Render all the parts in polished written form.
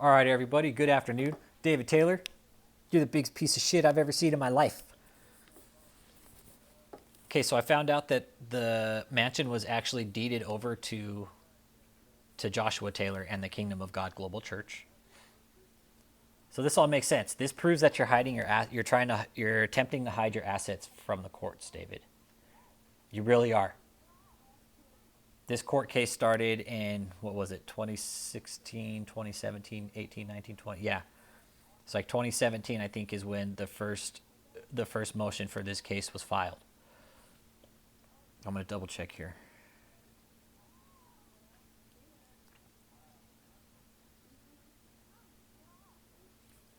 All right, everybody, good afternoon. David Taylor, you're the biggest piece of shit I've ever seen in my life. Okay, so I found out that the mansion was actually deeded over to Joshua Taylor and the Kingdom of God Global Church. So this all makes sense. This proves that you're hiding you're attempting to hide your assets from the courts, David. You really are. This court case started in, what was it, 2016, 2017, 18, 19, 20. Yeah. It's like 2017, I think, is when the first motion for this case was filed. I'm going to double check here.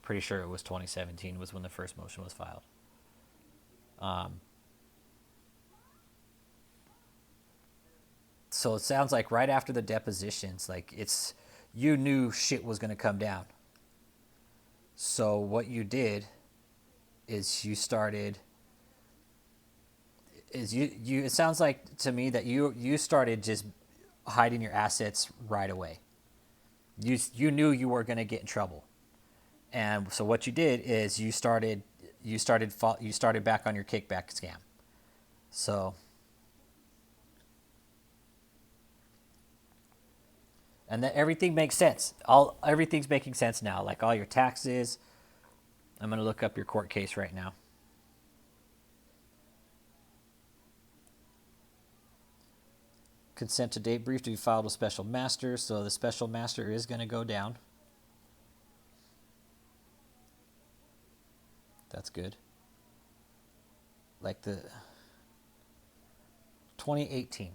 Pretty sure it was 2017 was when the first motion was filed. So it sounds like right after the depositions, like you knew shit was going to come down. So what you did is it sounds like to me that you started just hiding your assets right away. You knew you were going to get in trouble. And so what you did is you started back on your kickback scam. So, and that everything makes sense. Everything's making sense now. Like all your taxes. I'm going to look up your court case right now. Consent to date brief to be filed with special master. So the special master is going to go down. That's good. Like the 2018.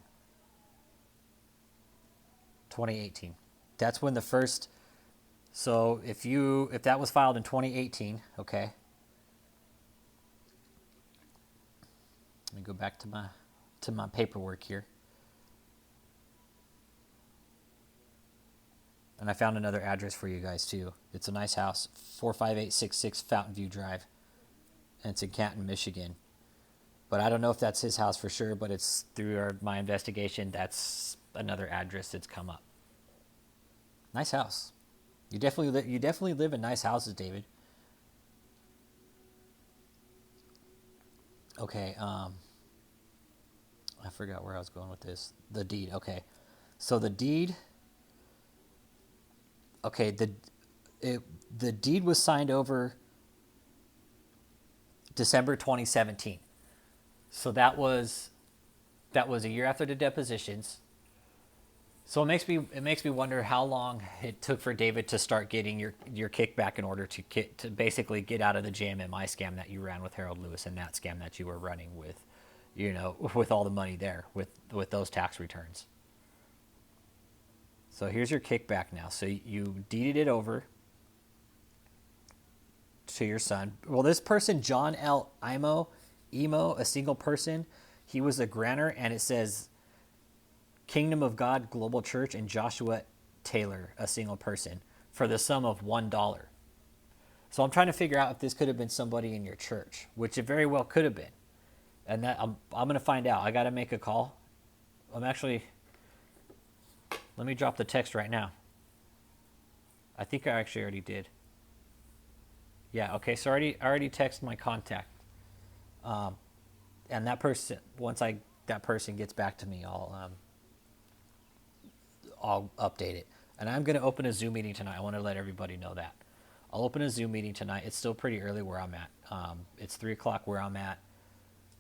That's when the first. So if that was filed in 2018, okay. Let me go back to my paperwork here. And I found another address for you guys too. It's a nice house, 45866 Fountain View Drive. And it's in Canton, Michigan. But I don't know if that's his house for sure, but it's through my investigation, that's another address that's come up. Nice house. You definitely live in nice houses, David. Okay, I forgot where I was going with this. The deed, okay. So the deed, okay, the deed was signed over December 2017. So that was a year after the depositions. So it makes me wonder how long it took for David to start getting your kickback in order to basically get out of the JMMI scam that you ran with Harold Lewis and that scam that you were running with, with all the money there with those tax returns. So here's your kickback now. So you deeded it over to your son. Well, this person, John L. Emo, a single person, he was a grantor, and it says Kingdom of God Global Church and Joshua Taylor, a single person, for the sum of $1. So I'm trying to figure out if this could have been somebody in your church, which it very well could have been. And that I'm going to find out. I got to make a call. Let me drop the text right now. I think I actually already did. Yeah, okay, so I already texted my contact. And that person, once that person gets back to me, I'll update it. And I'm going to open a Zoom meeting tonight. I want to let everybody know that. I'll open a Zoom meeting tonight. It's still pretty early where I'm at. It's 3 o'clock where I'm at.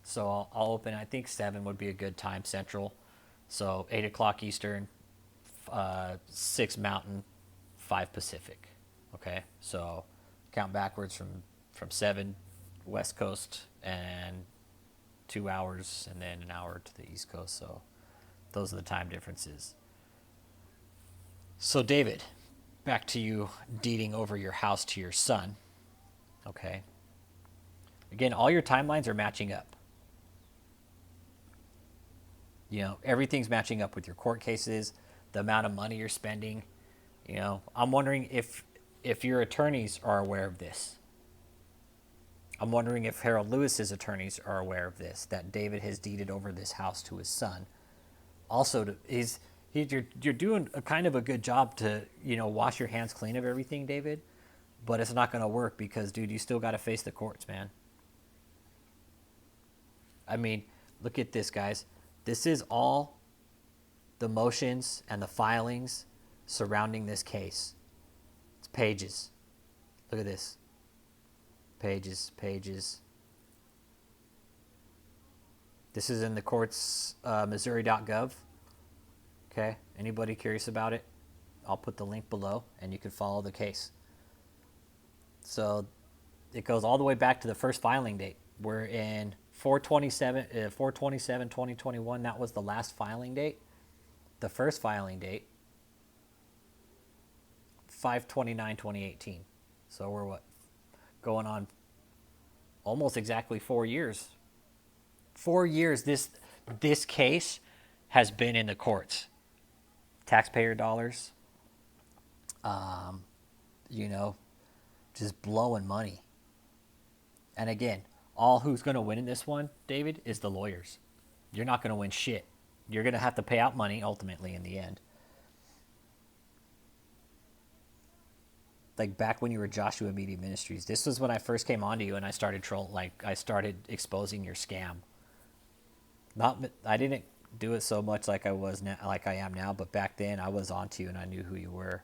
So I'll open, I think 7 would be a good time central. So 8 o'clock Eastern, 6 Mountain, 5 Pacific. Okay, so count backwards from 7 West Coast and 2 hours and then an hour to the East Coast. So those are the time differences. So David, back to you deeding over your house to your son. Okay. Again, all your timelines are matching up. Everything's matching up with your court cases, the amount of money you're spending. I'm wondering if your attorneys are aware of this. I'm wondering if Harold Lewis's attorneys are aware of this, that David has deeded over this house to his son. Also, You're doing a kind of a good job to wash your hands clean of everything, David. But it's not going to work because, dude, you still got to face the courts, man. I mean, look at this, guys. This is all the motions and the filings surrounding this case. It's pages. Look at this. Pages, pages. This is in the courts, Missouri.gov. Okay, anybody curious about it? I'll put the link below, and you can follow the case. So it goes all the way back to the first filing date. We're in 4/27/2021. That was the last filing date. The first filing date, 5/29/2018. So we're going on almost exactly 4 years. 4 years this case has been in the courts. Taxpayer dollars, just blowing money. And again, all who's going to win in this one, David, is the lawyers. You're not going to win shit. You're going to have to pay out money ultimately in the end. Like back when you were Joshua Media Ministries, this was when I first came onto you and I started I started exposing your scam. I didn't do it so much like I was now, like I am now, but back then I was onto you and I knew who you were.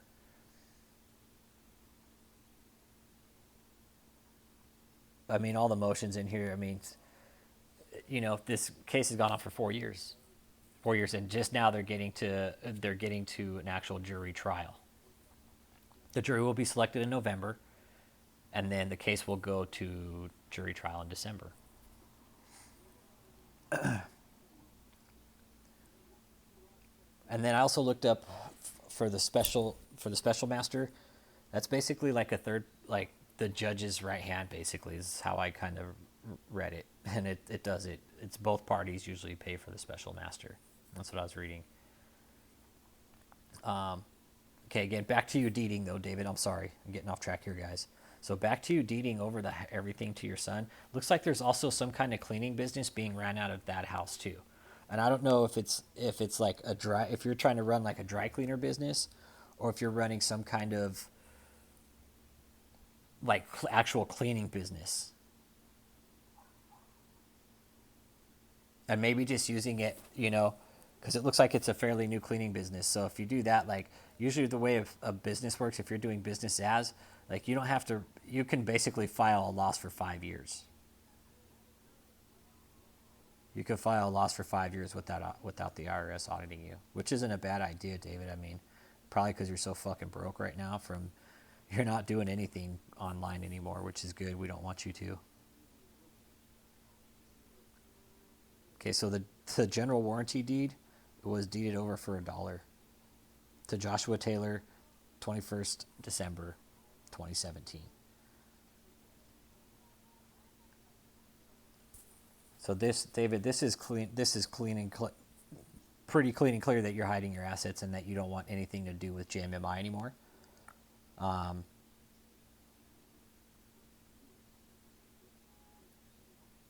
I mean, all the motions in here. I mean, this case has gone on for 4 years. 4 years, and just now they're getting to an actual jury trial. The jury will be selected in November, and then the case will go to jury trial in December. And then I also looked up for the special master. That's basically like a third, like the judge's right hand, basically, is how I kind of read it. And it does it. It's both parties usually pay for the special master. That's what I was reading. Okay, again, back to you deeding, though, David. I'm sorry. I'm getting off track here, guys. So back to you deeding over everything to your son. Looks like there's also some kind of cleaning business being ran out of that house, too. And I don't know if it's like if you're trying to run like a dry cleaner business, or if you're running some kind of like actual cleaning business. And maybe just using it, because it looks like it's a fairly new cleaning business. So if you do that, like usually the way a business works, if you're doing business as, like you can basically file a loss for 5 years. You could file a loss for 5 years without the IRS auditing you, which isn't a bad idea, David. I mean, probably because you're so fucking broke right now you're not doing anything online anymore, which is good. We don't want you to. Okay, so the general warranty deed was deeded over for $1 to Joshua Taylor, 21st December, 2017. So this, David, this is clean. This is clean and pretty clean and clear that you're hiding your assets and that you don't want anything to do with JMMI anymore.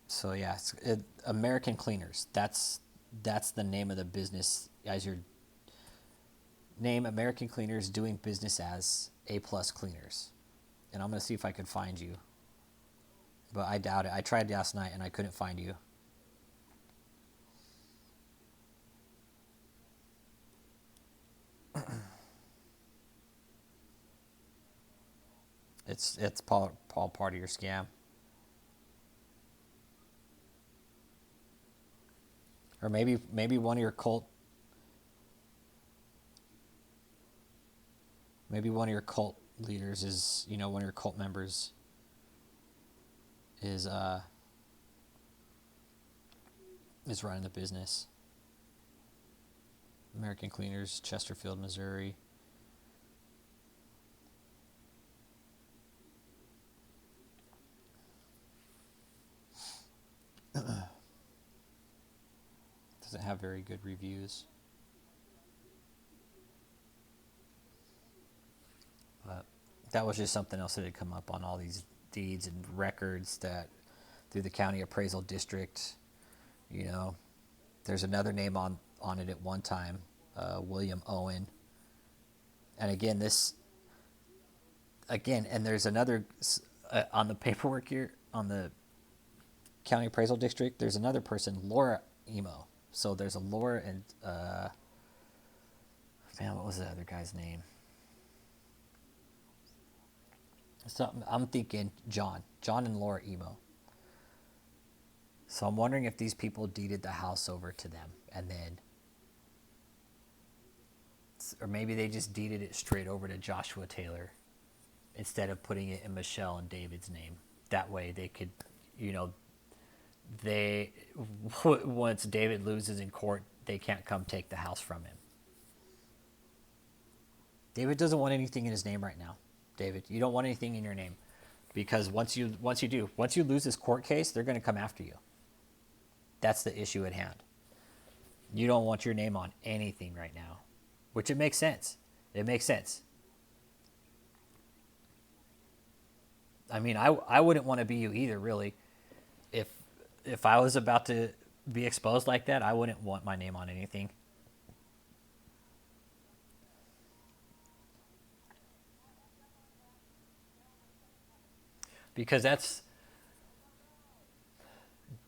So yeah, American Cleaners. That's the name of the business as your name. American Cleaners, doing business as A+ Cleaners. And I'm gonna see if I can find you, but I doubt it. I tried last night and I couldn't find you. It's Paul part of your scam. Or maybe one of your cult leaders is, one of your cult members is running the business. American Cleaners, Chesterfield, Missouri. Doesn't have very good reviews. But that was just something else that had come up on all these deeds and records that through the county appraisal district. There's another name on it at one time. William Owen. And again, and there's another on the paperwork here on the county appraisal district. There's another person, Laura Emo. So there's a Laura and man, what was the other guy's name? I'm thinking John and Laura Emo. So I'm wondering if these people deeded the house over to them and then, or maybe they just deeded it straight over to Joshua Taylor instead of putting it in Michelle and David's name. That way they could, once David loses in court, they can't come take the house from him. David doesn't want anything in his name right now. David, you don't want anything in your name, because once you lose this court case, they're going to come after you. That's the issue at hand. You don't want your name on anything right now, which it makes sense. It makes sense. I mean, I wouldn't want to be you either, really. If I was about to be exposed like that, I wouldn't want my name on anything. Because that's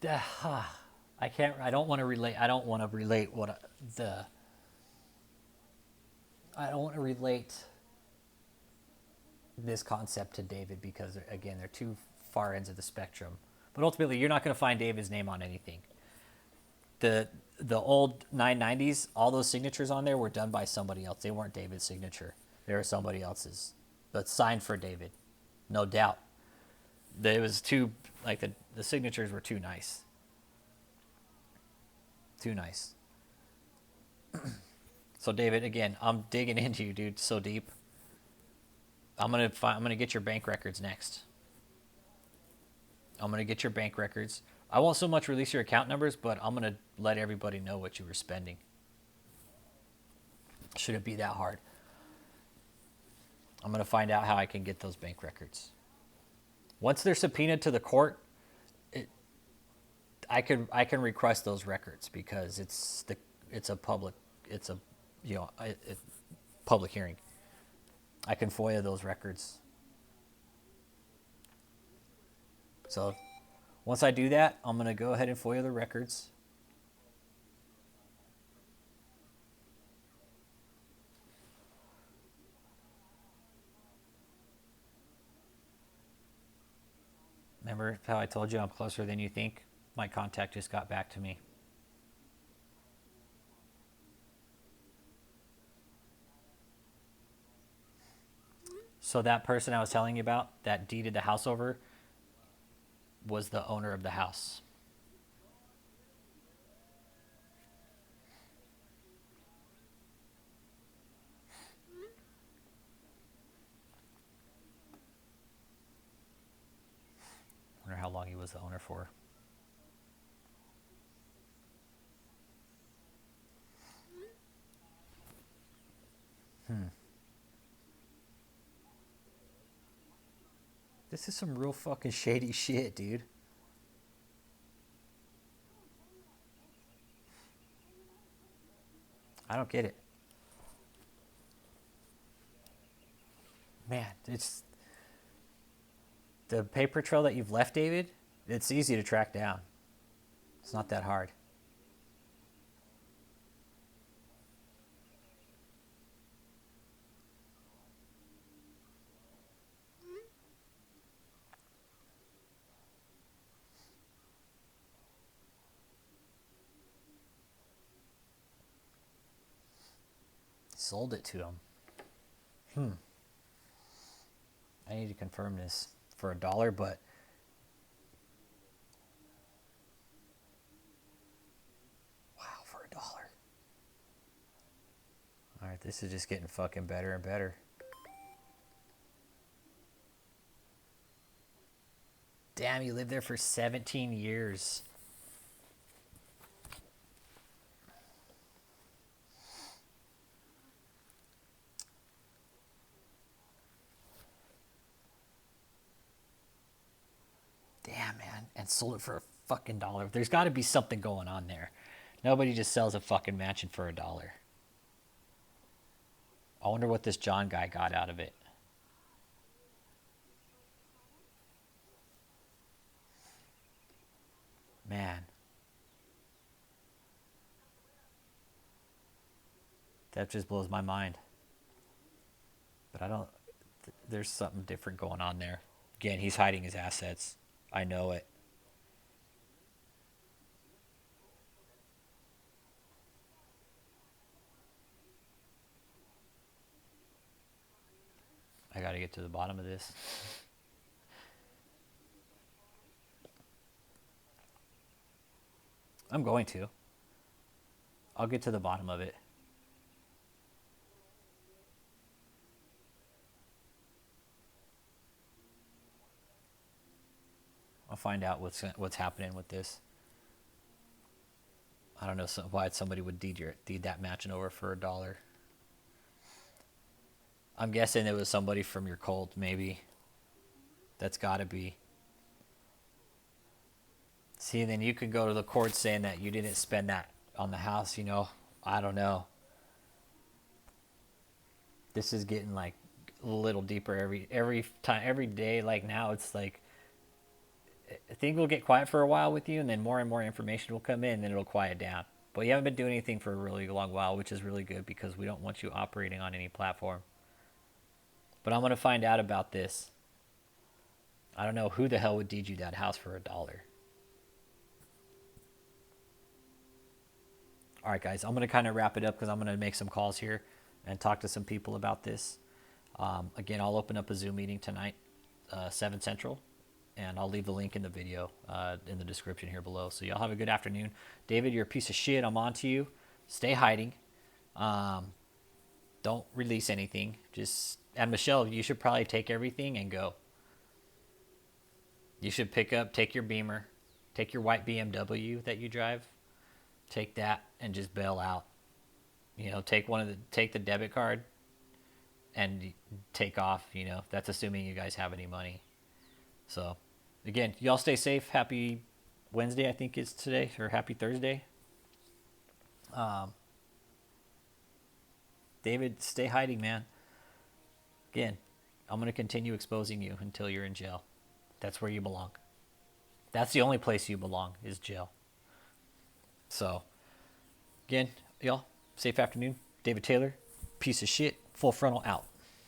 I don't want to relate this concept to David, because again, they're too far ends of the spectrum. But ultimately, you're not going to find David's name on anything. The old 990s, all those signatures on there were done by somebody else. They weren't David's signature. They were somebody else's, but signed for David, no doubt. It was too, like, the signatures were too nice. Too nice. So David, again, I'm digging into you, dude, so deep. I'm gonna get your bank records next. I'm gonna get your bank records. I won't so much release your account numbers, but I'm gonna let everybody know what you were spending. Shouldn't be that hard. I'm gonna find out how I can get those bank records. Once they're subpoenaed to the court, I can request those records, because it's a public public hearing. I can FOIA those records. So once I do that, I'm gonna go ahead and FOIA the records. Remember how I told you I'm closer than you think? My contact just got back to me. So that person I was telling you about that deeded the house over was the owner of the house. I wonder how long he was the owner for. This is some real fucking shady shit, dude. I don't get it. Man, it's the paper trail that you've left, David. It's easy to track down. It's not that hard. Sold it to him. I need to confirm this for $1, but wow, for $1. All right, this is just getting fucking better and better. Damn, you lived there for 17 years. Damn, man. And sold it for a fucking $1. There's got to be something going on there. Nobody just sells a fucking mansion for $1. I wonder what this John guy got out of it. Man. That just blows my mind. But I don't... There's something different going on there. Again, he's hiding his assets. I know it. I got to get to the bottom of this. I'm going to. I'll get to the bottom of it. I'll find out what's happening with this. I don't know why somebody would deed that matching over for $1. I'm guessing it was somebody from your cult, maybe. That's got to be. See, then you could go to the court saying that you didn't spend that on the house, you know. I don't know. This is getting like a little deeper every time, every day. Like now, it's like I think we'll get quiet for a while with you, and then more and more information will come in, and then it'll quiet down. But you haven't been doing anything for a really long while, which is really good because we don't want you operating on any platform. But I'm going to find out about this. I don't know who the hell would deed you that house for $1. All right, guys, I'm going to kind of wrap it up because I'm going to make some calls here and talk to some people about this. Again, I'll open up a Zoom meeting tonight, 7 Central, and I'll leave the link in the video in the description here below. So y'all have a good afternoon. David, you're a piece of shit. I'm on to you. Stay hiding. Don't release anything. And Michelle, you should probably take everything and go. You should take your Beamer, take your white BMW that you drive, take that and just bail out. You know, take the debit card and take off. You know, that's assuming you guys have any money. So, again, y'all stay safe. Happy Wednesday, I think it's today, or happy Thursday. David, stay hiding, man. Again, I'm going to continue exposing you until you're in jail. That's where you belong. That's the only place you belong, is jail. So, again, y'all, safe afternoon. David Taylor, piece of shit, full frontal out.